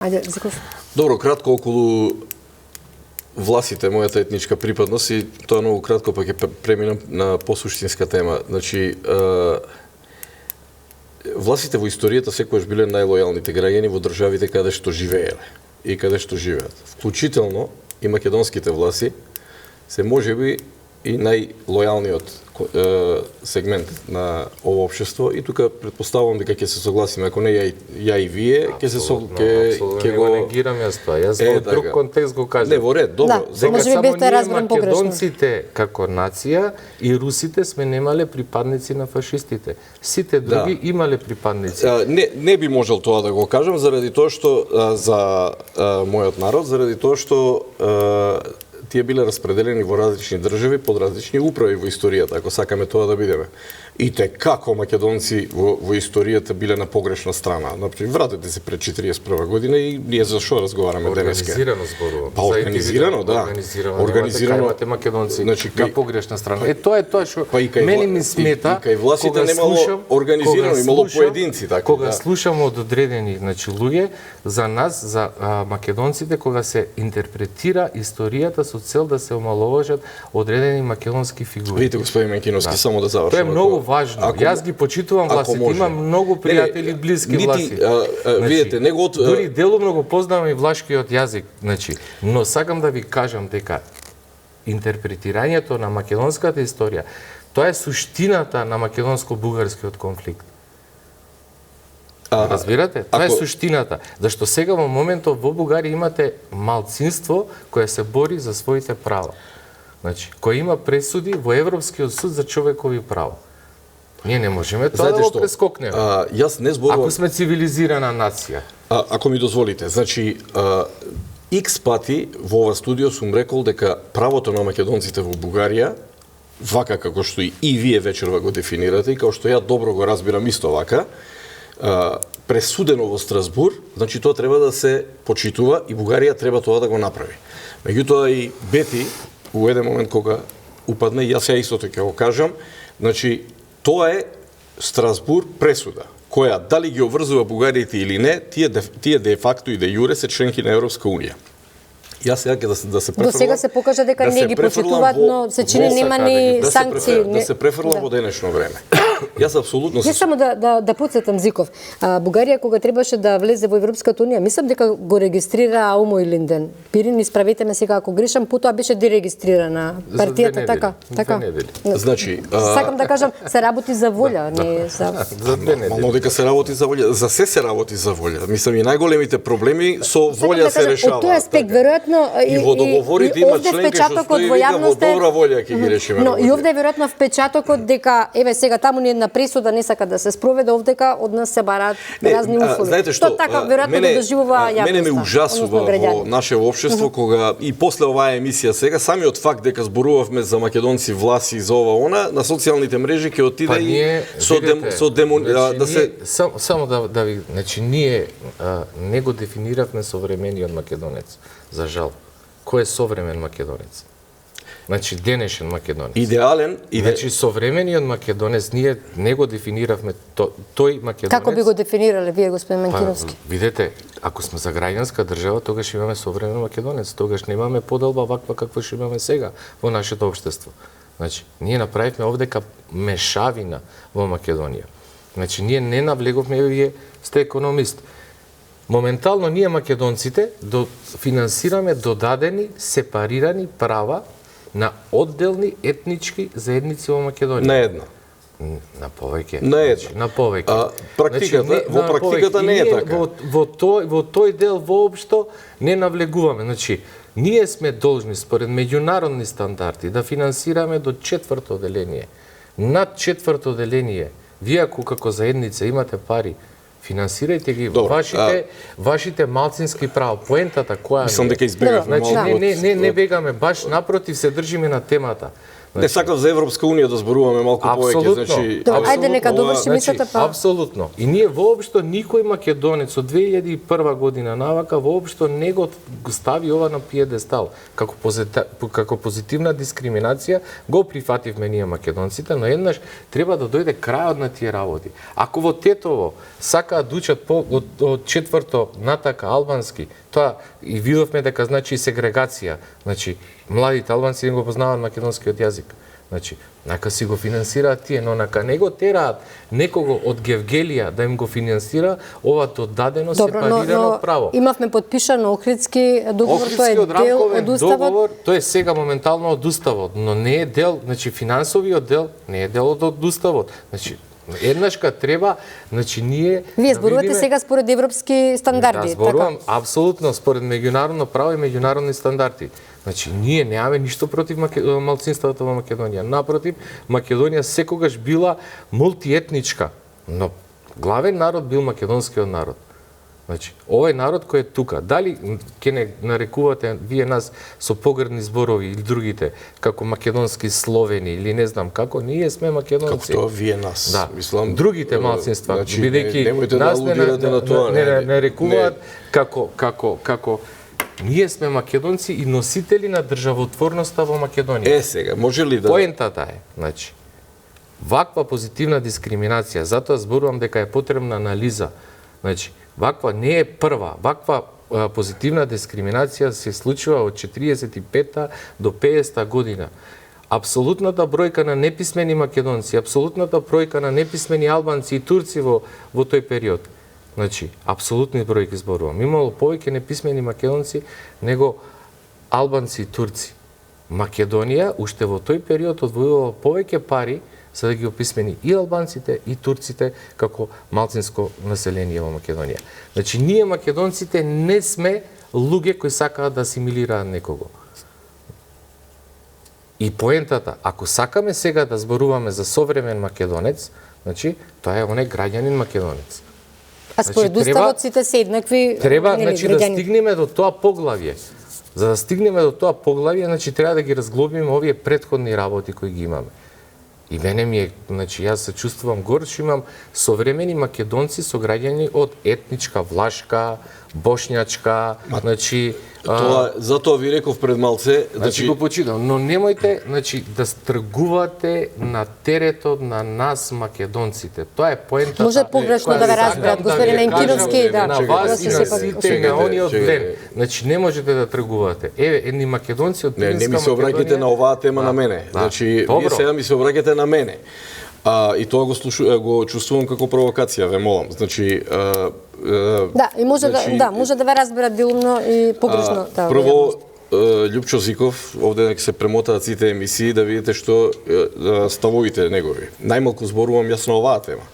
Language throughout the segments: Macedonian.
Ајде, Зиков. Добро, кратко околу власите, мојата етничка припадност и тоа многу кратко па ќе преминам на посуштинска тема. Значи, власите во историјата секогаш биле најлојалните граѓани во државите каде што живееле и каде што живеат. Вклучително и македонските власти се можеби и најлојалниот сегмент на ово општество и тука претпоставувам дека ќе се согласиме, ако не ја и вие, ќе го негирам јас тоа. Јас во друг контекст го кажам. Не, во ред, добро. Дека само ние македонците како нација и русите сме немале припадници на фашистите. Сите други имале припадници. Не би можел тоа да го кажам заради тоа што за мојот народ, заради тоа што тие биле распределени во различни држави под различни управи во историјата, ако сакаме тоа да бидеме. И те како македонци во историјата биле на погрешна страна. Например, вратете се пред 41 година и ние за што разговараме денеска? Организирано зборувам. Па организирано, да. Организирано. Имате македонци на погрешна страна. Тоа е тоа што мене ми смета. И кај властите немало организирано, имало поединци така. Кога слушам од одредени, луѓе за нас, за македонците, кога се интерпретира историјата со цел да се омаловажат одредени македонски фигури. Видите, господин Менкиновски, само да завршам. Тоа е многу важно. Јас ги почитувам властите, имам многу пријатели блиски власти. Видите, дури делумно го познавам и влашкиот јазик, но сакам да ви кажам дека интерпретирањето на македонската историја, тоа е суштината на македонско-бугарскиот конфликт. Разбирате? Тоа е суштината. Зашто сега во моментов во Бугарија имате малцинство кое се бори за своите права. Кој има пресуди во Европскиот суд за човекови права. Ние не можеме тоа да го прескокнеме. Јас не зборувам. Ако сме цивилизирана нација. Ако ми дозволите, значи икс пати во ова студио сум рекол дека правото на македонците во Бугарија, вака како што и вие вечерва го дефинирате и како што ја добро го разбирам исто вака, пресудено во Страсбур, значи тоа треба да се почитува и Бугарија треба тоа да го направи. Меѓутоа и Бети, во еден момент кога упадне, јас ја истото ќе го кажам, значи тоа е Страсбур пресуда, која дали ги обврзува бугарите или не, тие де факто и де јуре се членки на Европска унија. Јас сега ќе да се префрлам. До сега се покажа дека не ги почитуваат, но се чини нема ни санкции. Да се префрлам во денешно време. Јас апсолутно Јас само да потсетам Зиков. Бугарија кога требаше да влезе во Европската унија, мислам дека го регистрира Аумо и Линден. Пирин, исправете ме сега ако грешам, потоа беше дерегистрирана партијата така. Значи, сакам да кажам, се работи за волја, не за Нормално дека се работи за волја, за се работи за волја. Мислам и најголемите проблеми со волја се решаваат. Од тој аспект веројатно и во договорите има членка што стои вика во добра волја ќе ги решиме. Но и овде е веројатно впечатокот дека еве сега таму ни една пресуда не сака да се спроведе, овдека од нас се бараат разни услови. Знаете што, така веројатно да доживува јавноста. Мене ме ужасува во наше општество кога и после оваа емисија сега самиот факт дека зборувавме за македонци власи за ова она на социјалните мрежи ќе отиде и со да се само да ви, значи ние не го дефиниравме современиот македонец. За жал. Кој е современ македонец? Значи денешен македонец. Идеален, значи современиот македонец ние не го дефиниравме тој македонец. Како би го дефинирале вие, господин Менкиновски? Видете, ако сме за граѓанска држава, тогаш имаме современ македонец, тогаш немаме поделба ваква каква што имаме сега во нашето општество. Значи, ние направивме овдека мешавина во Македонија. Значи, ние не навлеговме, вие сте економист. Моментално ние македонците финансираме додадени, сепарирани права на одделни етнички заедници во Македонија. На една. На повеќе. На една. На повеќе. Практиката, во практиката не е така. Во тој дел воопшто не навлегуваме. Значи, ние сме должни според меѓународни стандарди да финансираме до 4-то одделение. Над 4-то одделение, вие ако како заедница имате пари, финансирајте ги вашите малцински права. Поентата која мислам дека избегавме не бегаме, баш напротив се држиме на темата. Не сакав за Европска унија да зборуваме малку повеќе, значи ајде нека доврши мислата па. Апсолутно. И ние воопшто никој македонец од 2001 година навака воопшто не го стави ова на пиедестал како позитивна дискриминација, го прифативме ние македонците, но еднаш треба да дојде крајот на тие работи. Ако во Тетово сакаат да учат од четврто натака албански, тоа и видовме дека значи сегрегација, значи младите албанци не го познаваат македонскиот јазик. Значи, нака си го финансираат тие, но нака не го тераат некого од Гевгелија да им го финансира ова додадено сепарирано право. Имавме подпишан Охридски договор, тој е дел од уставот. Договор, тој е сега моментално од уставот, но не е дел, значи финансовиот дел не е дел од уставот. Значи, еднашка треба, значи ние Вие зборувате сега според европски стандарди, да, зборувам апсолутно според меѓународно право и меѓународни стандарди. Значи, ние немаме ништо против малцинствата во Македонија. Напротив, Македонија секогаш била мултиетничка, но главен народ бил македонскиот народ. Значи, овој народ кој е тука, дали ќе не нарекувате вие нас со погрдни зборови или другите, како македонски словени или не знам како, ние сме македонци. Како тоа вие нас? Да. Мислам, другите малцинства, значи, бидејќи немојте да алудирате на тоа. Не нарекуваат како ние сме македонци и носители на државотворноста во Македонија. Сега, може ли да... Поентата е, значи, ваква позитивна дискриминација, затоа зборувам дека е потребна анализа. Значи, ваква не е прва, ваква позитивна дискриминација се случува од 45-та до 50-та година. Апсолутната бројка на неписмени македонци, апсолутната бројка на неписмени албанци и турци во тој период. Значи, апсолутни бројки зборувам. Имало повеќе неписмени македонци него албанци и турци. Македонија уште во тој период одвојувала повеќе пари за да ги описмени и албанците и турците како малцинско население во Македонија. Значи, ние македонците не сме луѓе кои сакаат да асимилираат некого. И поентата, ако сакаме сега да зборуваме за современ македонец, значи, тоа е оне граѓанин македонец. А според уставот сите се еднакви. Треба, значи, да стигнеме до тоа поглавје. За да стигнеме до тоа поглавје, значи, треба да ги разглобиме овие претходни работи кои ги имаме. И мене ми е, значи, јас се чувствувам горд, што имам современи македонци со граѓани од етничка, влашка, бошњачка, значи... Тоа, затоа ви реков пред малце... Значи го почитам, но немојте, значи, да стргувате на теретот на нас македонците. Тоа е поентата... Може погрешно да ве разберат, господин Енкиновски, да. На вас и на сите и на ониот ден. Значи, не можете да тргувате. Еве, едни македонци од Пиринска Македонија... Не ми се обраќате на оваа тема на мене. Значи, вие сега ми се обраќате на мене. И тоа го чувствувам како провокација, ве молам. Значи, да, и може може да ве разберат делумно и погрешно. Прво, Љупчо Зиков, овде нека се премотаат сите емисии да видите што ставовите негови. Најмалку зборувам јас на оваа тема.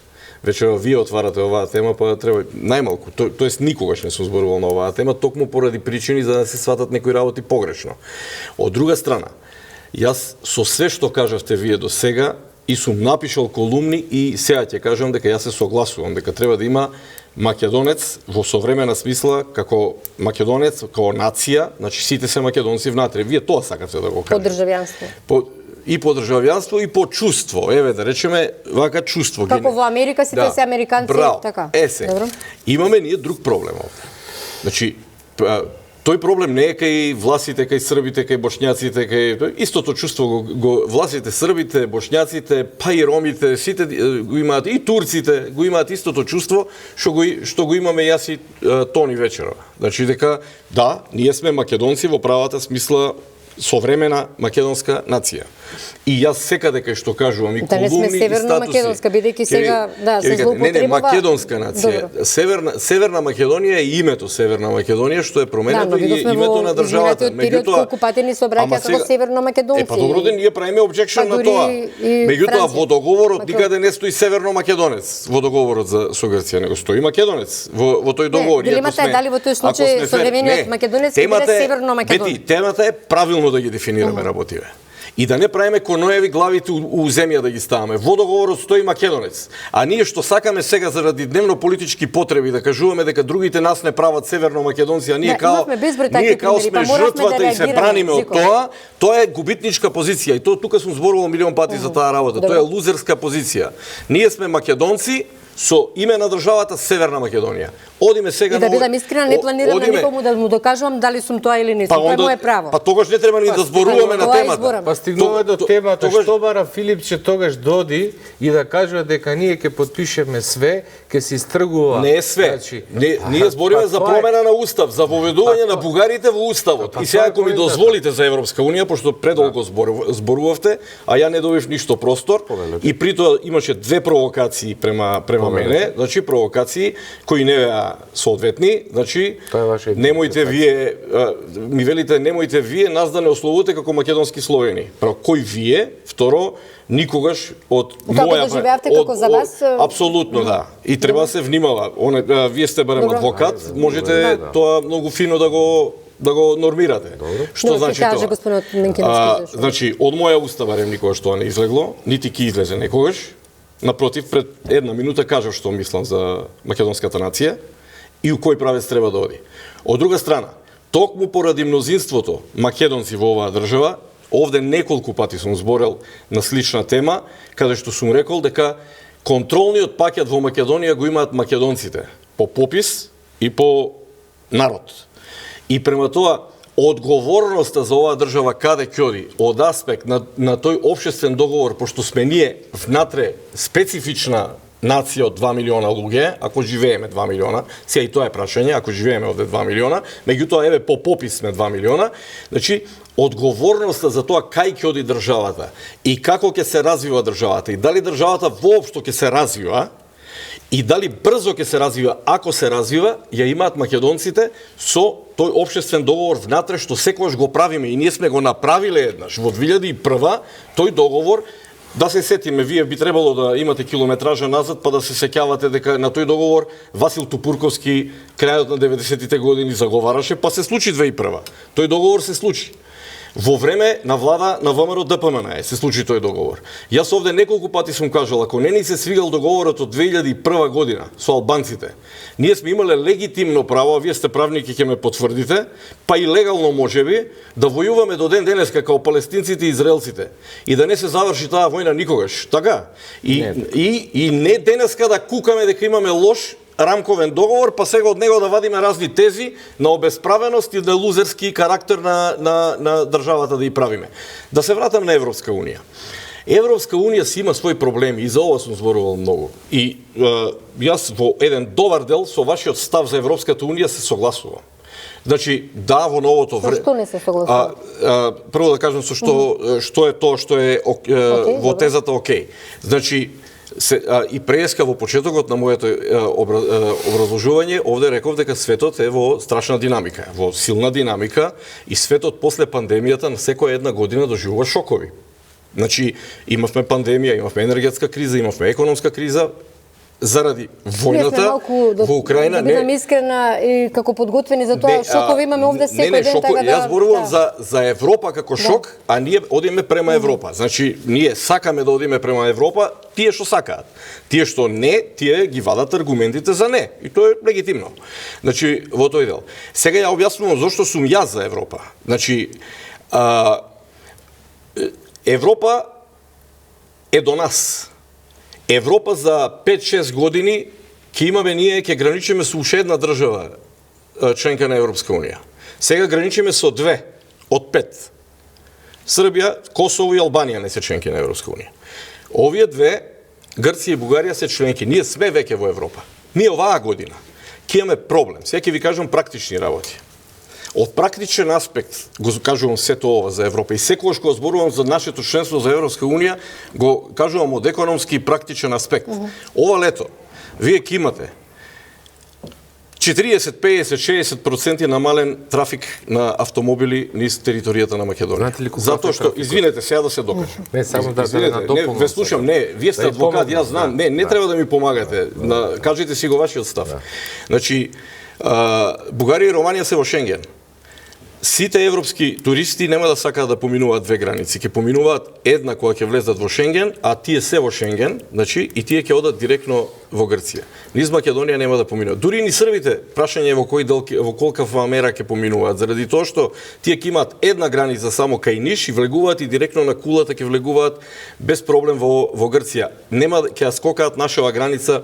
Вечера вие отварате оваа тема, па треба најмалку, тоест никогаш не сум зборувал на оваа тема, токму поради причини за да се сватат некои работи погрешно. Од друга страна, јас со све што кажавте вие до сега и сум напишал колумни и сега ќе кажам дека јас се согласувам дека треба да има македонец во современа смисла како македонец, како нација, значи сите се македонци внатре. Вие тоа сакате да го кажете. По државјанство. И по државјанство и по чувство. Еве да речеме вака чувство. Како во Америка сите се американци, така. Добро. Имаме ние друг проблем овде. Значи тој проблем не е кај власите, кај србите, кај бошњаците, кај истото чувство го власите, србите, бошњаците, па и ромите, сите го имаат, и турците го имаат истото чувство што го имаме јас и Тони вечера. Значи дека да, ние сме македонци во правата смисла современа македонска нација. И јас секаде кај што кажувам и колумни и статуси. Да не сме северно македонска, бидејќи сега се злоупотребува. Не, македонска нација. Северна Македонија е името Северна Македонија што е променето и името на државата. Меѓутоа окупатите ни се обраќаат како северно македонци. Па добро, ние правиме обџекшн на тоа. Меѓутоа во договорот никаде не стои Северно Македонец во договорот со Грција, него стои македонец во тој договор. Дилемата е дали во тој случај современиот македонец ќе биде северно македонец. Темата е правилно да ги дефинираме работиве. и да не правиме коноеви главите у земја да ги ставаме. Во договорот стои македонец. А ние што сакаме сега заради дневно политички потреби да кажуваме дека другите нас не прават северно македонци, а ние као сме жртвата и се браниме од тоа е губитничка позиција. И тука сум зборувал милион пати за таа работа. Тоа е лузерска позиција. Ние сме македонци со име на државата Северна Македонија. Одиме сега и да бидам искрена, не планирам на никому да му докажувам дали сум тоа или не сум. Тоа е мое право. Па тогаш не треба ни да зборуваме на темата. Па стигнуваме до темата што бара Филипче тогаш доди и да кажува дека ние ќе потпишеме све, ќе се истргува. Не е све. Ние збориме за промена на устав, за воведување на бугарите во уставот. И сега ако ми дозволите за Европска унија, пошто предолго зборувавте, а ја не добив ништо простор, и притоа имаше две провокации према мене, значи провокации кои не беа соодветни, значи немојте вие, ми велите немојте вие нас да не ословувате како македонски словени. Право, кој вие? Второ, никогаш од моја доживеавте како за вас? Апсолутно да. И треба да се внимава. Вие сте барем адвокат, можете тоа многу фино да го нормирате. Што значи тоа? Значи, од моја уста барем никогаш тоа не излегло, нити ќе излезе некогаш. Напротив, пред една минута кажав што мислам за македонската нација и у кој правец треба да оди. Од друга страна, токму поради мнозинството македонци во оваа држава, овде неколку пати сум зборел на слична тема, каде што сум рекол дека контролниот пакет во Македонија го имаат македонците по попис и по народ. И према тоа, одговорноста за оваа држава каде ќе оди од аспект на тој општествен договор, пошто сме ние внатре специфична нација од 2 милиона луѓе, ако живееме 2 милиона, сега и тоа е прашање, ако живееме овде 2 милиона, меѓутоа еве по попис сме 2 милиона, значи одговорноста за тоа кај ќе оди државата и како ќе се развива државата и дали државата воопшто ќе се развива и дали брзо ќе се развива, ако се развива, ја имаат македонците со тој општествен договор внатре што секогаш го правиме и ние сме го направиле еднаш во 2001 тој договор. Да се сетиме, вие би требало да имате километража назад па да се сеќавате дека на тој договор Васил Тупурковски крајот на 90-тите години заговараше, па се случи 2001. Тој договор се случи. Во време на влада на ВМРО ДПМН се случи тој договор. Јас овде неколку пати сум кажал, ако не ни се свигал договорот од 2001 година со албанците, ние сме имале легитимно право, а вие сте правник и ќе ме потврдите, па и легално можеби, да војуваме до ден денеска како палестинците и израелците и да не се заврши таа војна никогаш. Така? И не денеска да кукаме дека имаме лош рамковен договор, па сега од него да вадиме разни тези на обесправеност и на лузерски карактер на државата да ја правиме. Да се вратам на Европска унија. Европска унија си има своји проблеми и за ова сум зборувал многу. И јас во еден добар дел со вашиот став за Европската унија се согласувам. Значи, да, во новото време... Што не се согласува? Прво да кажам со што е тоа што е во тезата окей. Значи, и преска во почетокот на моето образложување, овде реков дека светот е во страшна динамика, во силна динамика и светот после пандемијата на секоја една година доживува шокови. Значи, имавме пандемија, имавме енергетска криза, имавме економска криза, заради војната во Украина. Да бидам искрена и како подготвени за тоа, шокови имаме овде секој ден, така да... Јас зборувам за Европа како шок, а ние одиме према Европа. Значи, ние сакаме да одиме према Европа, тие што сакаат. Тие што не, тие ги вадат аргументите за не. И тоа е легитимно. Значи, во тој дел. Сега ја објаснувам зошто сум јас за Европа. Значи, Европа е до нас. Европа за 5-6 години ќе имаме ние, ќе граничиме со уште една држава членка на Европска унија. Сега граничиме со 2 од 5. Србија, Косово и Албанија не се членки на Европска унија. Овие две, Грција и Бугарија, се членки. Ние сме веќе во Европа. Ние оваа година ќе имаме проблем. Сега ќе ви кажам практични работи. Од практичен аспект го кажувам сето ова за Европа и секогаш кога зборувам за нашето членство за Европска унија, го кажувам од економски и практичен аспект. Ова лето вие ќе имате 40, 50, 60% намален трафик на автомобили низ територијата на Македонија. Затоа што, извинете, сега да се докажам. Не, само да не, ве слушам, не, вие сте адвокат, јас знам, не треба да ми помагате. Кажете си го вашиот став. Значи, Бугарија и Романија се во Шенген. сите европски туристи нема да сакаат да поминуваат две граници, ќе поминуваат една која ќе влезат во Шенген, а тие се во Шенген, значи и тие ќе одат директно во Грција. Низ Македонија нема да поминуваат. Дури ни србите, прашање во кој дел во колкава мера ќе поминуваат, заради тоа што тие ќе имаат една граница само кај Ниш и влегуваат и директно на Кулата ќе влегуваат без проблем во Грција. Нема ќе скокаат нашава граница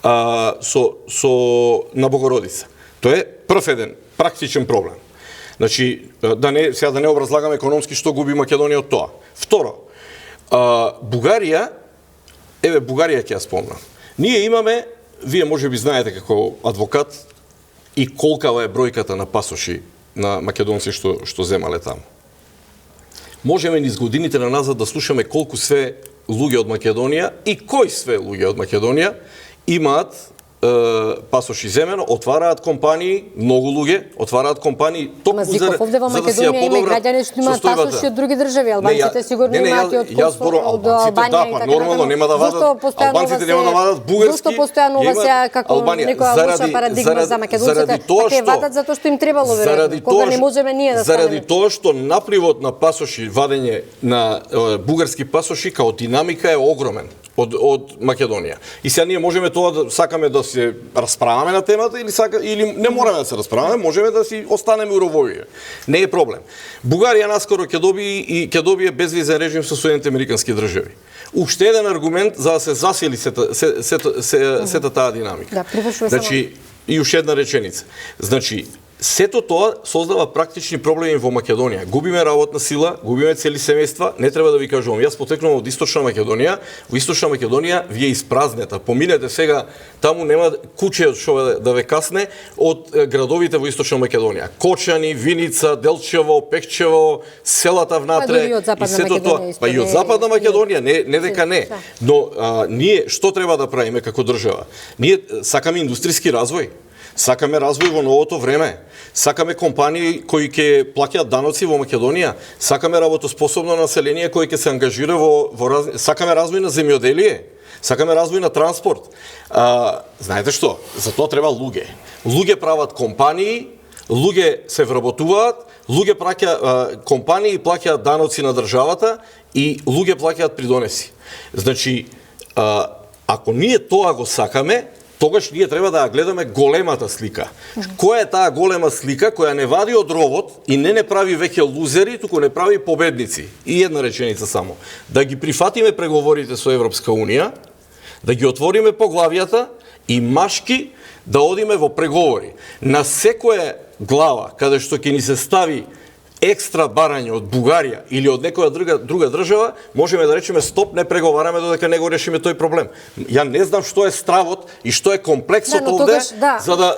со на Богородица. Тоа е прв еден практичен проблем. Значи, сега да не образлагаме економски што губи Македонија од тоа. Второ, Бугарија, Бугарија ќе ја спомнам. Ние имаме, вие можеби знаете како адвокат, и колкава е бројката на пасоши на македонци што земале таму. Можеме низ годините на назад да слушаме колку све луѓе од Македонија и кои све луѓе од Македонија имаат пасоши земено, отвараат компании, многу луѓе отвараат компании токму за да си ја подобрат граѓани што имаат пасоши од други држави, албанците сигурно имаат и од Албанија и така. Нормално нема да вадат. Албанците нема да вадат бугарски. Зошто постојано ова се како некоја лоша парадигма за македонците? Ќе вадат затоа што им требало веројатно. Кога не можеме ние да станеме. Заради тоа што напливот на пасоши, вадење на бугарски пасоши као динамика е огромен од Македонија. И сега ние можеме тоа да сакаме да се расправаме на темата или не мораме да се расправаме, можеме да си останеме уровови. Не е проблем. Бугарија наскоро ќе добие безвизен режим со Соединените американски држави. Уште еден аргумент за да се засили сета таа динамика. Да, привршуваме. Значи, и уште една реченица. Значи, сето тоа создава практични проблеми во Македонија. Губиме работна сила, губиме цели семејства, не треба да ви кажувам. Јас потекнувам од Источна Македонија. Во Источна Македонија ви е испразнета. Поминете сега, таму нема куќе што да ве касне од градовите во Источна Македонија. Кочани, Виница, Делчево, Пекчево, селата внатре и сето тоа. Па и од Западна Македонија, не дека не. Но ние што треба да правиме како држава? Ние сакаме индустријски развој. Сакаме развој во новото време. Сакаме компании кои ќе плаќаат даноци во Македонија. Сакаме работоспособно население кој ќе се ангажира сакаме развој на земјоделие. Сакаме развој на транспорт. Знаете што? За тоа треба луѓе. Луѓе прават компании, луѓе се вработуваат, луѓе компании плаќаат даноци на државата и луѓе плаќаат придонеси. Значи, ако ние тоа го сакаме, тогаш ние треба да ја гледаме големата слика. Која е таа голема слика која не вади од ровот и не прави веќе лузери, туку не прави победници? И една реченица само. Да ги прифатиме преговорите со Европска Унија, да ги отвориме поглавијата и машки да одиме во преговори. На секоја глава, каде што ќе ни се стави екстра барање од Бугарија или од некоја друга држава, можеме да речеме стоп, не преговараме додека не го решиме тој проблем. Ја не знам што е стравот и што е комплексот овде,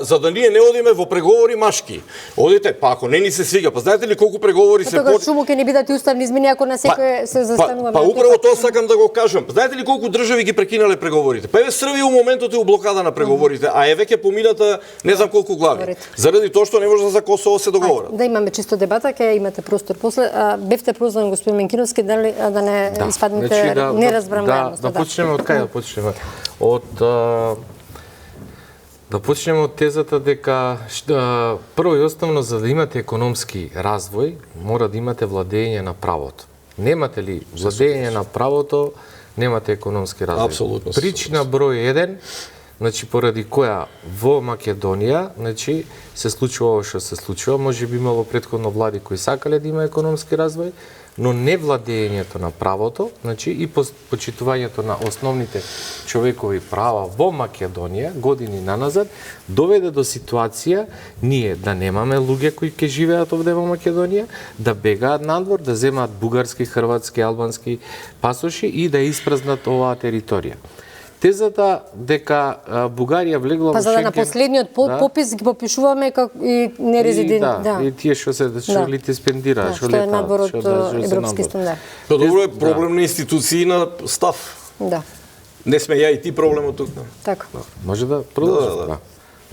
за да ние не одиме во преговори машки. Одите, па ако не ни се свига, па знаете ли колку преговори се Тогаш шуму ќе ни бидат и уставни измени ако на секој се застануваме. Па управо тоа сакам да го кажам. Знаете ли колку држави ги прекинале преговорите? Па еве Србија у моментот е у блокада на преговорите, а е веќе помината не знам колку глави. Заради тоа што не може за Косово се договорат. Да имаме чисто дебата, ќе имате простор после. Бевте прозван господин Менкиновски, дали да не испаднете неразбран. Да почнеме од кај да почнеме? Да почнеме од тезата дека прво и основно за да имате економски развој, мора да имате владење на правото. Немате ли владење на правото, немате економски развој. Апсолутно. Причина број 1, значи поради која во Македонија, значи се случува ова што се случува, можеби имало претходно влади кои сакале да има економски развој, но не владењето на правото, значи и почитувањето на основните човекови права во Македонија години наназад доведе до ситуација ние да немаме луѓе кои ќе живеат овде во Македонија, да бегаат надвор, да земаат бугарски, хрватски, албански пасоши и да испразнат оваа територија. Тезата дека Бугарија влегла во Шенген... Па за да на последниот попис ги попишуваме како и нерезиденти. И тие што се лите спендира, што е надвор од европски стандард. Па добро е проблем на институции на став. Да. Не сме ја и ти проблемот тук. Така. Може да продолжите? Да.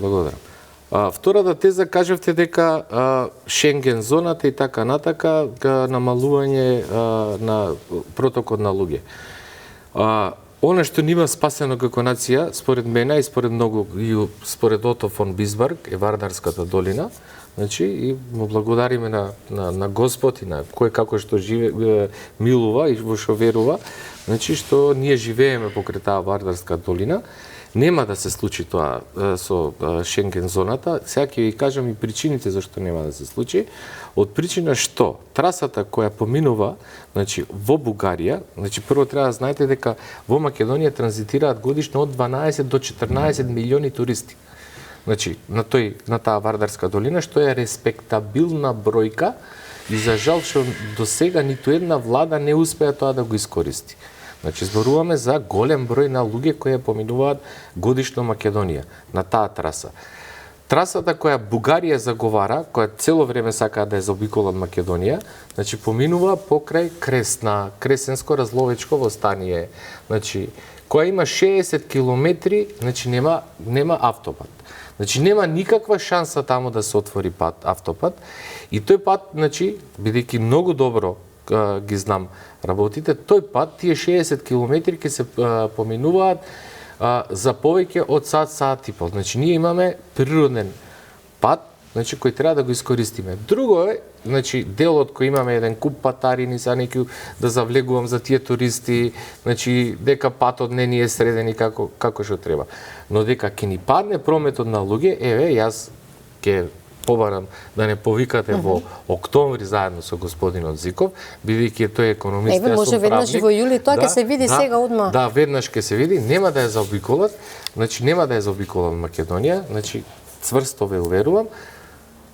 Благодарам. Втората теза кажавте дека Шенген зоната и така натака намалување на протокот на луѓе. Оно што нива спасено како нација, според мене и според многу, и според Ото фон Бисмарк, е Вардарската долина, Значи, и му благодариме на Господ и на кој како што милува и во што верува, значи, што ние живееме покрај таа Вардарска долина. Нема да се случи тоа со Шенген зоната. Сега ќе ви кажам и причините зашто нема да се случи. Од причина што трасата која поминува, значи во Бугарија, значи прво треба да знаете дека во Македонија транзитираат годишно од 12 до 14 милиони туристи. Значи на таа Вардарска долина, што е респектабилна бројка и за жал што до сега ниту една влада не успеа тоа да го искористи. Значи, зборуваме за голем број на луѓе кои поминуваат годишно Македонија на таа траса. Трасата која Бугарија заговара, која цело време сака да е заобикола Македонија, значи поминува покрај Кресна, Кресенско-Разловечко востание, значи која има 60 километри, значи нема автопат. Значи нема никаква шанса таму да се отвори автопат и тој пат, значи, бидејќи многу добро ги знам работите, тој пат, тие 60 километри ќе се поминуваат за повеќе од сат и пол. Значи, ние имаме природен пат, значи, кој треба да го искористиме. Друго е, значи, делот кој имаме еден куп патарини, са неки да завлегувам за тие туристи, значи, дека патот не ни е среден и како што треба. Но дека ќе ни падне прометот на луѓе, еве, јас ќе побарам да не повикате во октомври заедно со господинот Зиков, бидејќи тој економист, јас сум правник. Може веднаш во јули, тоа ќе се види сега одма. Да, веднаш ќе се види, нема да ја заобиколат, значи нема да ја заобиколат Македонија, значи цврсто ве уверувам,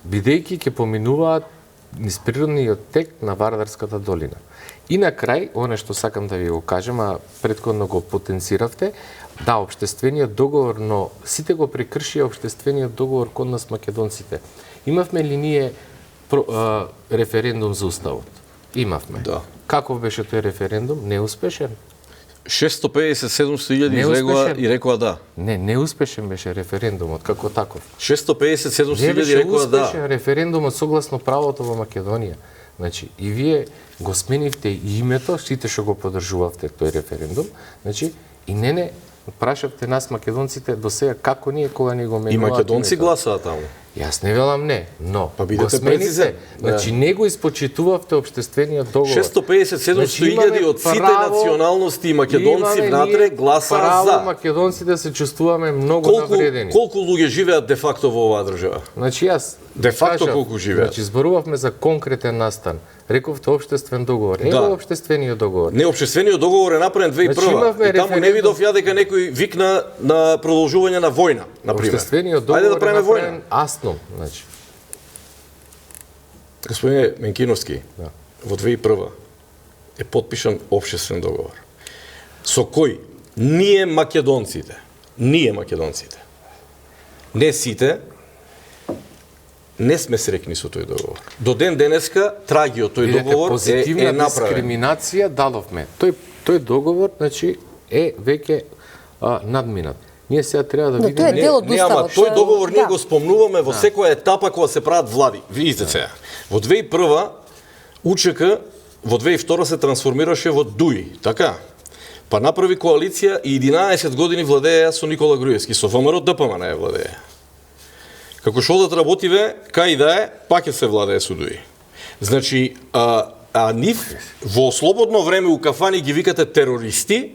бидејќи ќе поминуваат низ природниот тек на Вардарската долина. И на крај, оно што сакам да ви го кажем, а претходно го потенциравте, да, општествениот договор, но сите го прекршија општествениот договор кон нас македонците. Имавме ли ние референдум за уставот? Имавме. Да. Каков беше тој референдум? Неуспешен. 650-700 илјади излегува и рекоа да. Не, неуспешен беше референдумот, како таков. 650-700 илјади рекоа да. Не беше референдумот согласно правото во Македонија. Значи, и вие го сменивте името, сите што го поддржувавте тој референдум, значи, и не прашавте нас македонците до сега како ние кога ни го менуваат. И македонци гласаат таму. Јас не велам не, но па го смените, значи не го испочитувавте општествениот договор. 650-700 илјади од сите националности и македонци внатре гласаа за. Право македонците се чувствуваме многу навредени. Колку луѓе живеат де факто во оваа држава? Значи јас де факто колку живеат. Значи зборувавме за конкретен настан. Рековте општествен договор. Ево општествениот договор. Не, општествениот договор е направен 2001. И таму не видов ја дека некој викна на продолжување на војна, на пример. Општествениот договор е направен асно, значи. Господине Менкиновски, во 2001 е потпишан општествен договор. Со кој ние македонците, не сите, не сме срекни со тој договор. До ден денеска трагиот тој договор е направен. Дискриминација дадовме. Тој договор, значи, е веќе надминат. Ние сега треба да видиме. Не, ама тој договор ние го спомнуваме во секоја етапа кога се прават влади. Видите сега. Во 2001 УЧК во 2002 се трансформираше во ДУИ, така? Па направи коалиција и 11 години владеја со Никола Груевски, со ВМРО ДПМН не владеја. Како што одат работиве, кај да е, пак ќе се владее со ДУИ. Значи, нив во слободно време у кафани ги викате терористи,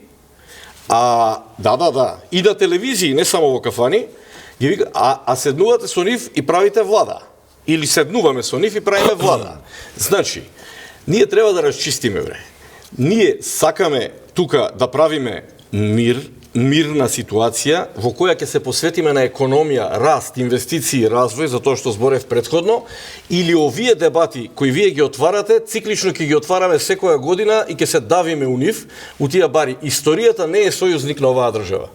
да, и на телевизии, не само во кафани, ги вика, а седнувате со нив и правите влада. Или седнуваме со нив и правиме влада. Значи, ние треба да расчистиме, бре. Ние сакаме тука да правиме мирна ситуација во која ќе се посветиме на економија, раст, инвестиции и развој, за тоа што зборев претходно, или овие дебати кои вие ги отварате, циклично ќе ги отвараме секоја година и ќе се давиме у нив, у тие бари. Историјата не е сојузник на оваа држава.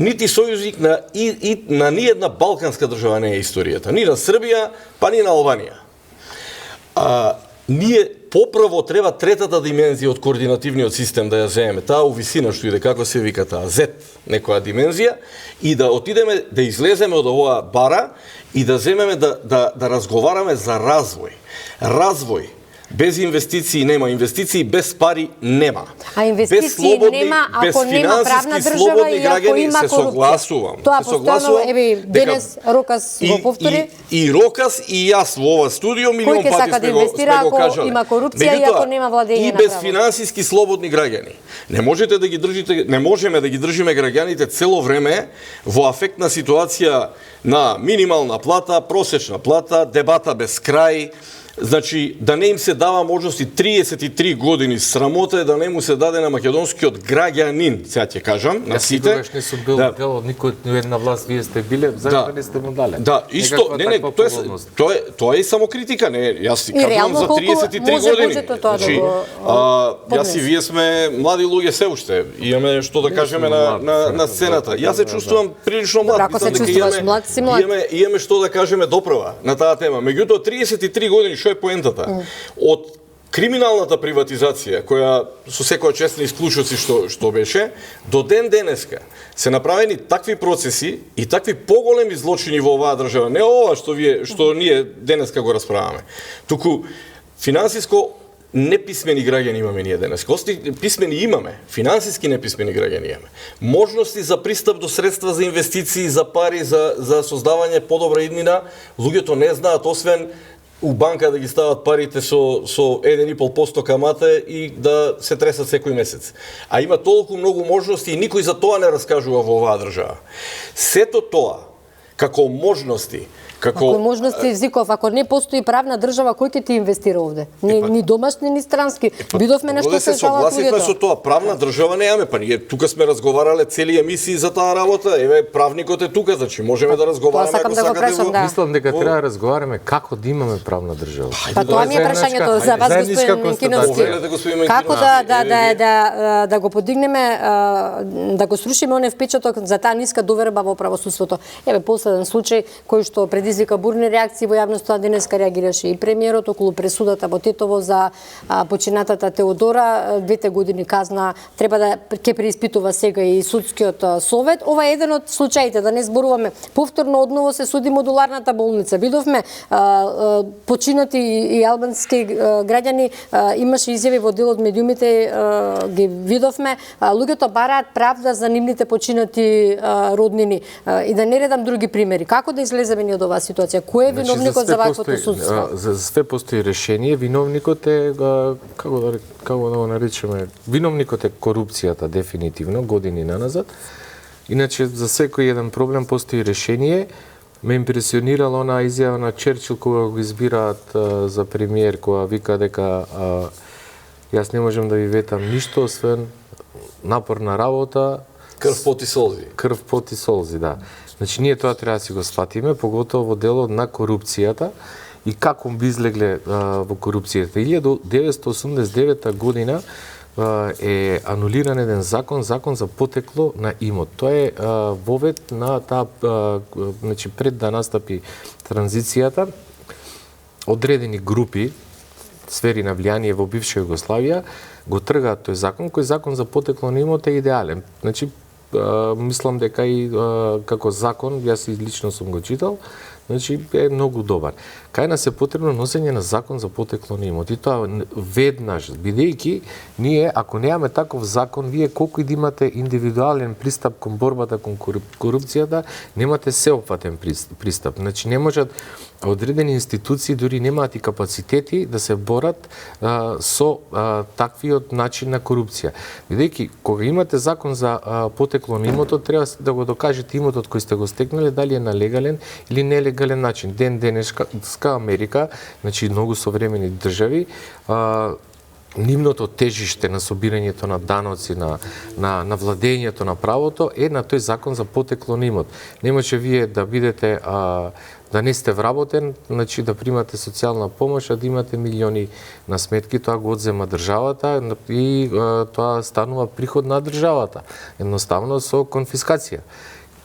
Нити сојузник на ни една балканска држава не е историјата. Ни на Србија, па ни на Албанија. Ние поправо треба третата димензија од координативниот систем да ја земеме, таа у висина што иде, како се вика таа, Z, некоја димензија, и да отидеме, да излеземе од оваа бара и да земеме да разговараме за развој. Развој Без инвестиции нема, инвестиции без пари нема. А инвестиции нема ако нема правна држава и ако има се согласувам. Тоа постојано, еве, денес Рокас го повтори. И Рокас и јас во ова студио милион пати сме го кажале. Има корупција и ако нема владење и на без право. финансиски слободни граѓани. Не можете да ги држите, не можеме да ги држиме граѓаните цело време во афектна ситуација на минимална плата, просечна плата, дебата без крај. Значи, да не им се дава можности 33 години, срамота е да не му се даде на македонскиот граѓанин, сега ќе кажам, на сите. Јас никогаш не сум бил дел од никој една власт, вие сте биле, зашто не сте му дале? Да, исто, тоа е само критика, не, јас си кажувам за 33 години. Значи, јас и вие сме млади луѓе се уште, имаме што да кажеме на сцената. Јас се чувствувам прилично млад, мислам дека имаме што да кажеме доправа на таа тема. Меѓутоа 33 години што е поентата? Од криминалната приватизација, која со секоја честни исклучоци што беше, до ден денеска се направени такви процеси и такви поголеми злочини во оваа држава. Не ова што ние денеска го расправаме. Туку финансиско неписмени граѓани имаме ние денес. Писмени имаме, финансиски неписмени граѓани имаме. Можности за пристап до средства за инвестиции, за пари, за создавање подобра иднина, луѓето не знаат освен у банка да ги стават парите со 1,5% камата и да се тресат секој месец. А има толку многу можности и никој за тоа не раскажува во оваа држава. Сето тоа, како можности, Ако можности Зиков, ако не постои правна држава, кој ќе ти инвестира овде? Ни домашни, ни странски. Видовме на што се жалат луѓето. Согласивме со тоа, правна држава немаме, па ние тука сме разговарале цели емисии за таа работа. Еве правникот е тука, значи можеме да разговараме ако сакате. Мислам дека треба да разговараме како да имаме правна држава. Па тоа ми е прашањето за вас, господин Минкиновски. Како да го подигнеме, да го срушиме онев впечаток за таа ниска доверба во правосудството. Еве последен случај кој што предизвика бурни реакции во јавноста, денеска реагираше и премиерот околу пресудата во Тетово за починатата Теодора, 2 години казна, треба да ќе преиспитува сега и судскиот совет. Ова е еден од случаите, да не зборуваме. Повторно одново се суди модуларната болница. Видовме починати и албански граѓани, имаше изјави во дел од медиумите, ги видовме. Луѓето бараат правда за нивните починати роднини. И да не редам други примери. Како да излеземе ние од оваа ситуација? Кој е виновникот за ваквото судство? За све постои решение. Виновникот е, како да го наречеме, виновникот е корупцијата, дефинитивно, години наназад. Иначе, за секој еден проблем постои решение. Ме импресионирала она изјава на Черчил кога го избираат за премиер, кога вика дека јас не можем да ви ветам ништо, освен напорна работа, крв, пот и солзи. Крв, пот и солзи, да. Значи, ние тоа треба да си го сватиме, поготово во делот на корупцијата и како би излегле во корупцијата. 1989 година е анулиран еден закон за потекло на имот. Тоа е вовед на таа, значи, пред да настапи транзицијата, одредени групи, сфери на влијание во бивша Југославија, го тргаат тој закон, кој закон за потекло на имот е идеален. Значи, мислам дека и како закон, јас и лично сум го читал, значи е многу добар. Кај нас е потребно носење на закон за потекло на имот. И тоа веднаш, бидејќи ние, ако немаме таков закон, вие колку и да имате индивидуален пристап кон борбата кон корупцијата, немате сеопфатен пристап. Значи не можат одредени институции, дури немаат и капацитети да се борат со таквиот начин на корупција. Бидејќи кога имате закон за потекло на имотот, треба да го докажете имотот кој сте го стекнале дали е на легален или нелегален начин. Денешка Америка, значи многу современи држави, нивното тежиште на собирањето на даноци, на владењето на правото е на тој закон за потекло на имот. Не може вие да бидете да не сте вработен, значи да примате социјална помош, а да имате милиони на сметки, тоа го одзема државата и тоа станува приход на државата, едноставно со конфискација.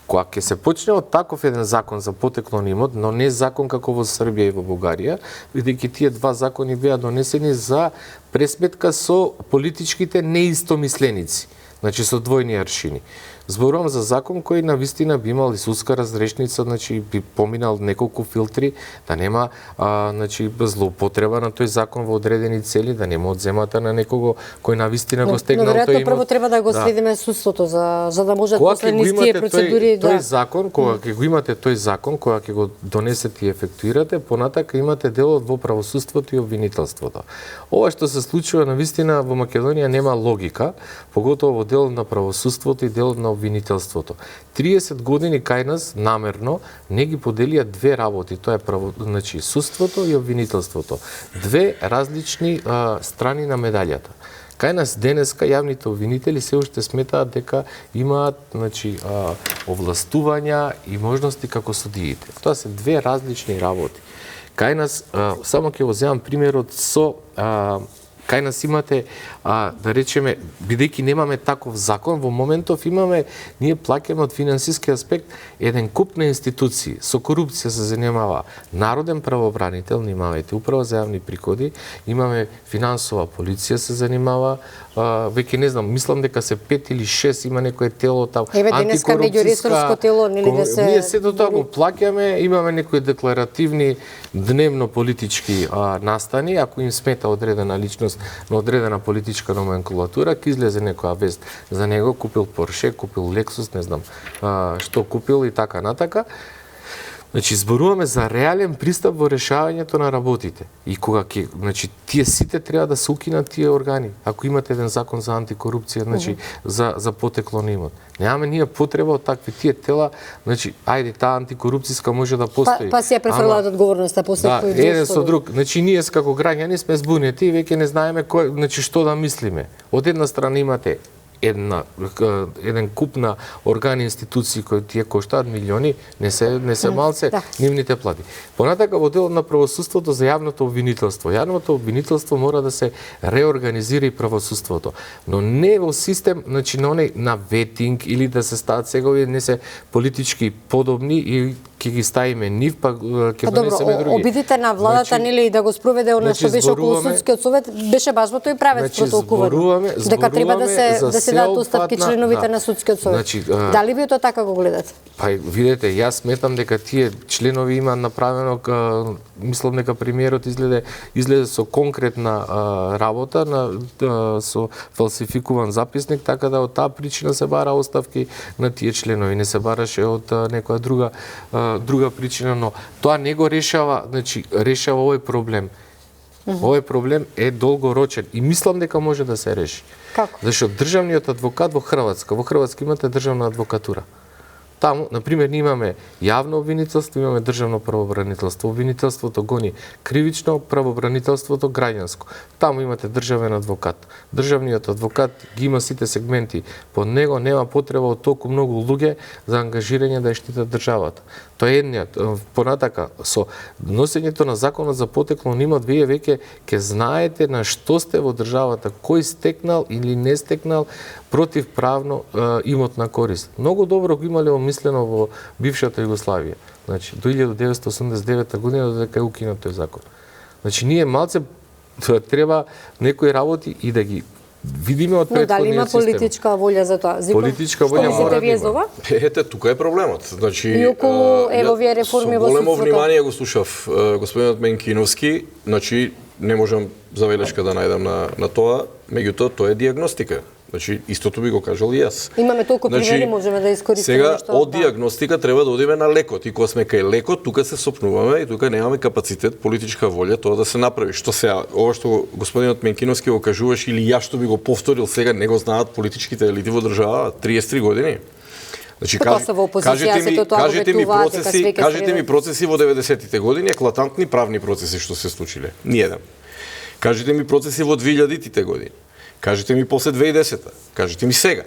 Кога ќе се почне од таков еден закон за потекло на имот, но не закон како во Србија и во Бугарија, бидејќи тие два закони беа донесени за пресметка со политичките неистомисленици, значи со двојни аршини. Зборувам за закон кој навистина би имал и судска разрешница, значи би поминал неколку филтри, да нема значи злоупотреба на тој закон во одредени цели, да нема одземата на некого кој навистина го стегнал тој имот. Но веројатно прво треба да го следиме судството за да можат после низ тие процедури тој закон, кога ќе го имате тој закон, кога ќе го донесете и ефектуирате, понатака имате делот во правосудството и обвинителството. Ова што се случува навистина во Македонија нема логика, поготово во делот на правосудството и делот на обвинителството. 30 години кај нас намерно не ги поделија две работи, тоа е значи судството и обвинителството. Две различни страни на медалјата. Кај нас денеска јавните обвинители се уште сметаат дека имаат значи овластувања и можности како судиите. Тоа се две различни работи. Кај нас само ќе го земам примерот со кај нас имате, да речеме, бидејќи немаме таков закон, во моментов имаме, ние плаќаме од финансиски аспект еден куп на институции, со корупција се занимава Народен правобранител, имавате Управа за јавни приходи, имаме финансова полиција се занимава, веќе не знам, мислам дека се 5 или 6 има некое тело таму. Еве денеска меѓуресорско тело, нели да се... Ние сето тоа го плаќаме, имаме некои декларативни дневно политички настани, ако им смета одредена личност на одредена политичка номенклатура, ќе излезе некоја вест за него, купил Порше, купил Лексус, не знам што купил и така натака. Значи, зборуваме за реален пристап во решавањето на работите. И кога значи, тие сите треба да се укинат тие органи. Ако имате еден закон за антикорупција, значи, за потекло на имот. Немаме ние потреба од такви тие тела, значи, ајде, таа антикорупцијска може да постои. Па си ја префрлаат одговорноста после тој еден со друг. Значи, ние како граѓани сме збунети и веќе не знаеме кој, значи, што да мислиме. Од една страна имате еден куп на органи и институции кои тие коштаат милиони, не се малце нивните плати. Понатака во делот на правосудството за јавното обвинителство. Јавното обвинителство мора да се реорганизира и правосудството, но не во систем, значи на ветинг или да се стават сега не се политички подобни и ќе ги ставиме нив, па ќе донесеме други. Обидите на владата нели да го спроведе она што беше околу судскиот совет, беше баш во тој правец протолкувано. Дека треба да се дадат оставки членовите на судскиот совет. Дали ви тоа така го гледате? Па видете, јас сметам дека тие членови има направено, мислам дека премиерот излезе со конкретна работа со фалсификуван записник, така да од таа причина се бара оставки на тие членови, не се бараше од некоја друга причина, но тоа не го решава, значи решава овој проблем. Овој проблем е долгорочен и мислам дека може да се реши. Како? Зашто државниот адвокат во Хрватска имате државна адвокатура. Таму, например, ние имаме јавно обвинителство, имаме државно правобранителство. Обвинителството гони кривично, правобранителството граѓанско. Таму имате државен адвокат. Државниот адвокат ги има сите сегменти. Под него нема потреба од толку многу луѓе за ангажирање да ја штитат државата. Тоа е едниот. Понатака, со носењето на законот за потекло на имот, вие веќе ќе знаете на што сте во државата, кој стекнал или не стекнал противправно имотна корист. Многу добро го имале омислено во бившата Југославија. Значи, до 1989 година додека е укинат тој закон. Значи, ние малце треба некои работи и да ги видиме од претходниот систем. Но дали има политичка волја за тоа? Политичка волја мора да има. Ете, тука е проблемот. Значи, и околу овие реформи во судството. Со големо внимание го слушав господинот Менкиновски, значи не можам забелешка да најдам на тоа, меѓутоа тоа е диагностика. Значи, истото би го кажал и јас. Имаме толку примери, можеме да искористиме сега, од диагностика треба да одиме на лекот. И кога сме кај лекот, тука се сопнуваме и тука немаме капацитет, политичка волја тоа да се направи. Што сега, ова што господинот Менкиновски го кажуваш или јас што би го повторил сега, не го знаат политичките елити во држава 33 години. Значи, кажете ми процеси во 90-тите години, еклатантни правни процеси што се случиле. Ниеден. Кажете ми процеси во 2000-тите години. Кажете ми после 2010-та, кажете ми сега.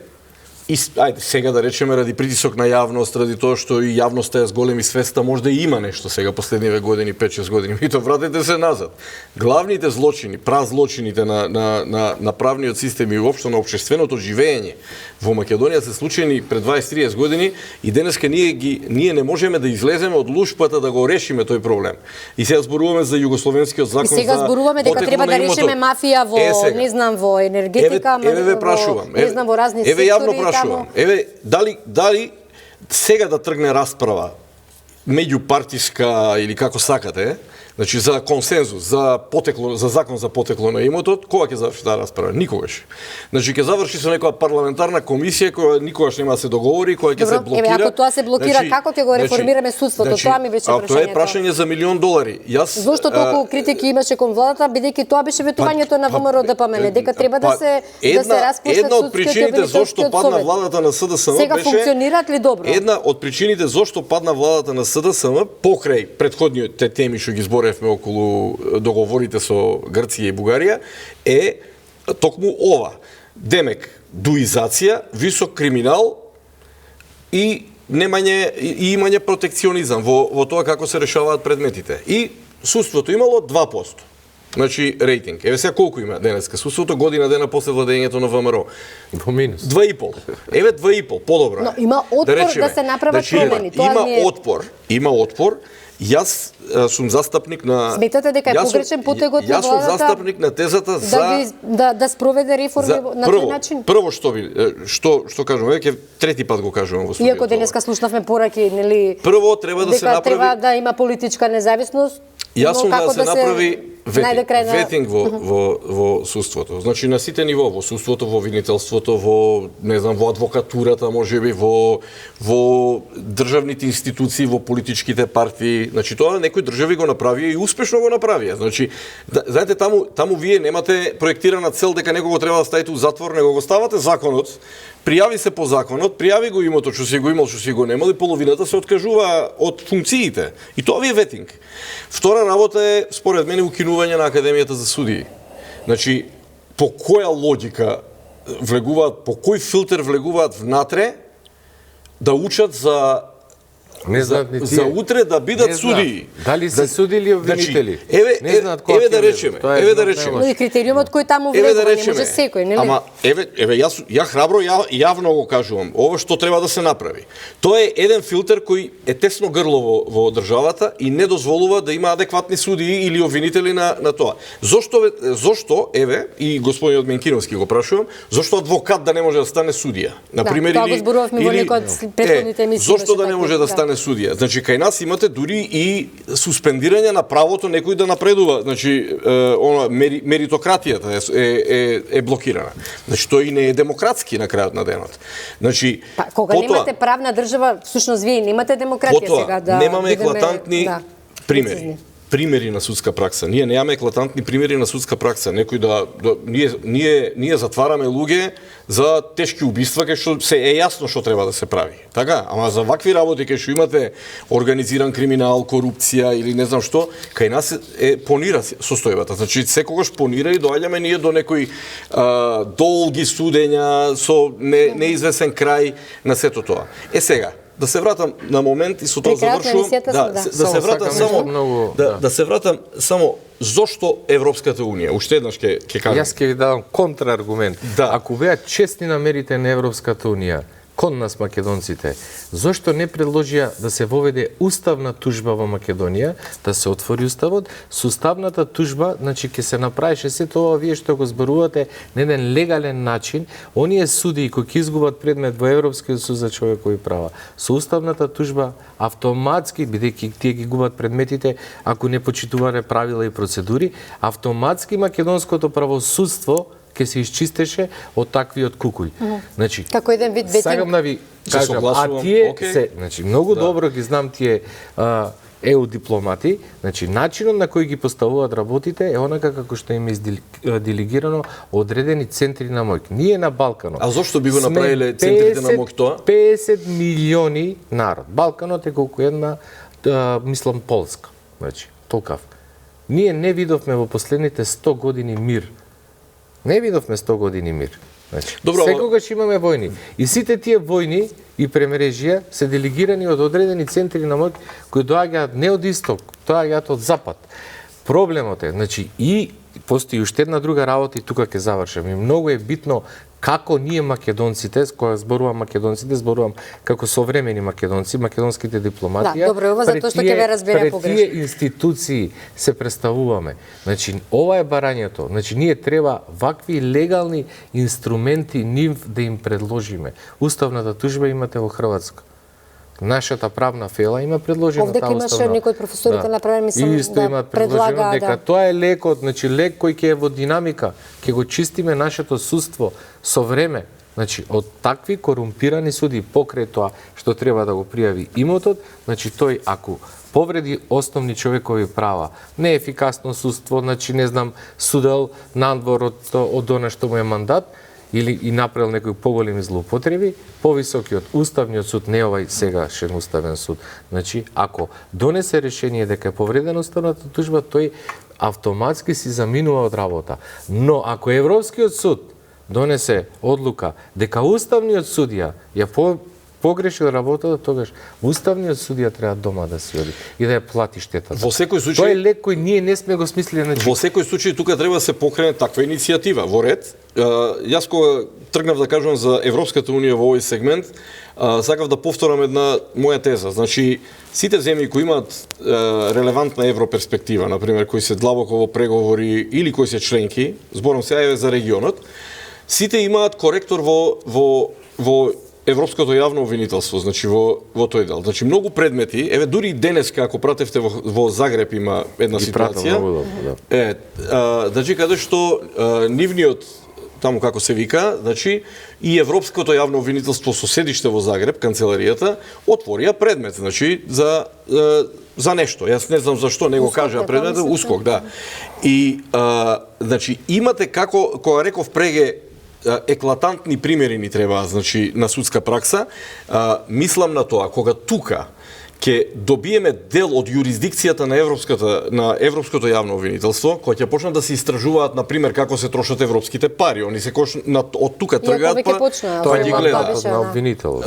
И ајде сега да речеме ради притисок на јавност, ради тоа што и јавноста е с големи свеста, може да има нешто сега последниве години, 5-6 години. И тоа вратете се назад. Главните злочини, празлочините на правниот систем и уопшто на општественото живење во Македонија се случени пред 20-30 години и денеска ние не можеме да излеземе од лушпата да го решиме тој проблем. И сега зборуваме за југословенскиот закон за сега зборуваме дека треба да решиме мафија во, не знам, во енергетика, еве прашувам. не знам, во разни сектори. Еве јавно прашувам. прашувам, еве, дали сега да тргне расправа меѓупартиска или како сакате, значи за консензус, за закон за потекло на имотот, кога ќе заврши таа расправа? Никогаш. Значи ќе заврши со некоја парламентарна комисија која никогаш нема да се договори, која ќе се блокира. Еве, ако тоа се блокира, како ќе го реформираме судството? Тоа ми беше прашањето. Тоа е прашање за $1.000.000. Зошто толку критики имаше кон владата, бидејќи тоа беше ветувањето на ВМРО ДПМН, дека треба да се распуштат една од причините зошто падна владата на СДСМ сега беше функционираат ли добро? Една од причините зошто падна владата на СДСМ покрај претходните теми што ги зборевме околу договорите со Грција и Бугарија е токму ова. Демек, дуизација, висок криминал и имање протекционизам во тоа како се решаваат предметите. И судството имало 2%. Значи, рейтинг. Еве сега колку има денеска судството, година дена после владењето на ВМРО? Во минус. 2,5. Еве 2,5, подобро. Но има отпор да се направат промени. Има отпор. Јас сум застапник на... Сметате дека е погрешен потегот на владата? Јас сум застапник на тезата за... Да спроведе реформи на тој начин? Прво што кажувам, веќе трети пат го кажувам во студиото. Иако денеска слушнавме пораки, нели... Прво треба да се направи... Дека треба да има политичка независност, Јас сум да се направи ветинг во судството. Значи на сите ниво, во судството, во обвинителството, во адвокатурата, можеби во државните институции, во политичките партии. Значи тоа некои држави го направија и успешно го направија. Значи, знаете, таму вие немате проектирана цел дека некого треба да ставите у затвор, него го ставате законот, пријави се по законот, пријави го имото што си го имал, што си го немал и половината се откажува од функциите. И тоа ви е ветинг. Втора работа е, според мене, укинување на Академијата за судии. Значи, по која логика влегуваат, по кој филтер влегуваат внатре да учат за утре да бидат судии. Дали се судили обвинители? Еве да речеме. Но и критериумот кој таму влегува, не може секој, нели? Ама еве ја храбро јавно го кажувам, ова што треба да се направи. Тоа е еден филтер кој е тесно грло во државата и не дозволува да има адекватни судии или обвинители на тоа. Зошто еве и господинот Менкиновски го прашувам, зошто адвокат да не може да стане судија? На пример тоа го зборувавме во некој од претходните емисии. Зошто да не може да стане судија? Значи кај нас имате дури и суспендирање на правото некој да напредува. Значи меритократијата е блокирана. Значи тој и не е демократски на крајот на денот. Значи кога немате правна држава, всушност вие немате демократија сега да немаме еклатантни примери на судска пракса. Ние немаме еклатантни примери на судска пракса. Некој ние затвараме луѓе за тешки убиства кај што се е јасно што треба да се прави. Така, ама за вакви работи кај што имате организиран криминал, корупција или не знам што, кај нас понира состојбата. Значи секогаш понира и доаѓаме ние до некои долги судења со неизвесен крај на сето тоа. Сега да се вратам на момент и со тоа завршувам. Да се вратам само зошто Европската унија? Уште еднаш ќе кажам. Јас ќе ви дадам контраргумент. Ако беа честни намерите на Европската унија кон нас македонците, зошто не предложија да се воведе уставна тужба во Македонија, да се отвори уставот, со уставната тужба, значи ќе се направише сето ова вие што го зборувате на еден легален начин, оние судии кои ќе изгубат предмет во Европскиот суд за човекови права, со уставната тужба автоматски, бидејќи тие ги губат предметите, ако не почитуваме правила и процедури, автоматски македонското правосудство ќе се исчистеше од таквиот кукуј. Значи, како еден вид ветинг. Сакам да ви кажам, тие се, значи многу добро ги знам тие ЕУ дипломати, значи начинот на кој ги поставуваат работите е онака како што им е делегирано одредени центри на моќ. Ние на Балканот. А зошто би го направиле центрите на моќ тоа? 50 милиони народ. Балканот е колку една, мислам, Полска. Значи, толкав. Ние не видовме во последните 100 години мир. Не видовме 100 години мир. Значи, секогаш имаме војни. И сите тие војни и премрежија се делегирани од одредени центри на моќ кои доаѓаат не од исток, доаѓаат од запад. Проблемот е, значи, и постои уште една друга работа и тука ќе завршам. И многу е битно како ние македонците, кога зборувам македонците, зборувам како современи македонци, македонските дипломатија. Да, добро, ова затоа што ќе ве разбере погрешно. Пред тие институции се представуваме. Значи, ова е барањето. Значи, ние треба вакви легални инструменти нив да им предложиме. Уставната тужба имате во Хрватска. Нашата правна фела има предложена Овде таа имаше уставна. некој од професорите направен, мислам, Исто да имаат предложено предлага дека тоа е лекот, значи лек кој ќе е во динамика, ќе го чистиме нашето судство со време. Значи, од такви корумпирани суди покрај тоа што треба да го пријави имотот, значи тој ако повреди основни човекови права, неефикасно судство, значи не знам, судел надвор од она што му е мандат, или и направил некои поголеми злоупотреби, повисоки од Уставниот суд, не овај сегашен Уставен суд. Значи, ако донесе решение дека е повредена уставната тужба, тој автоматски си заминува од работа. Но ако Европскиот суд донесе одлука дека Уставниот судија ја погрешил работата, тогаш Уставниот судија треба дома да си оди и да ја плати штетата. Во секој случај, тоа е лек кој ние не сме го смислили. Значи... Во секој случај тука треба да се покрене таква иницијатива. Во ред, јас кога тргнав да кажувам за Европската унија во овој сегмент, сакав да повторам една моја теза. Значи, сите земји кои имаат релевантна европерспектива, например, кои се длабоко во преговори или кои се членки, зборам сега за регионот, сите имаат коректор во Европското јавно обвинителство, значи во тој дел. Значи многу предмети, еве дури и денес ако пратевте во Загреб има една ситуација. Значи каде што нивниот таму како се вика, значи и Европското јавно обвинителство со седиште во Загреб, канцеларијата, отворија предмет, значи за нешто. Јас не знам зашто не го кажа предметот, УСКОК, да. И значи имате како кога реков преге еклатантни примери ни треба, значи, на судска пракса. Мислам на тоа, кога тука ќе добиеме дел од јурисдикцијата на Европското јавно обвинителство, кога ќе почнат да се истражуваат, например, како се трошат европските пари. Они се од тука тргаат, тоа ги е гледаат. на обвинителот.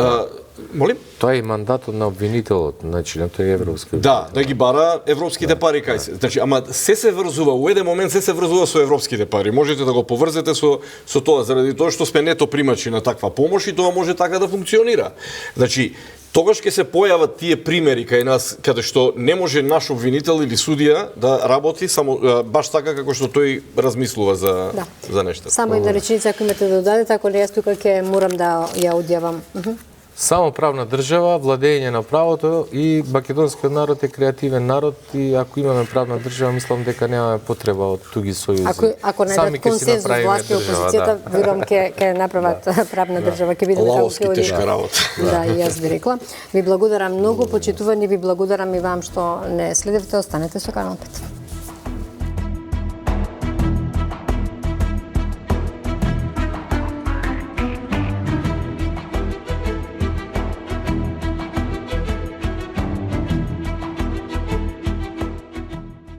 Молим? Тоа е мандатот на обвинителот, значи на тој европски. Да ги бара европските пари кај се. Значи, ама се врзува, во еден момент се врзува со европските пари. Можете да го поврзете со тоа, заради тоа што сме нето примачи на таква помош и тоа може така да функционира. Значи, тогаш ќе се појават тие примери кај нас, каде што не може наш обвинител или судија да работи само баш така како што тој размислува за нешта. Само една реченица ако имате да додадете, ако не јас тука ќе морам да ја одјавам. Само правна држава, владење на правото и македонскиот народ е креативен народ и ако имаме правна држава, мислам дека немаме потреба од туги сојузи. Ако најдат консензус власт и опозицијата, верувам ќе направат правна држава, ќе видиме како ќе оди. Тешка работа. Да, и јас би рекла. Ви благодарам многу, почитувани, ви благодарам и вам што не следевте, останете со Канал 5.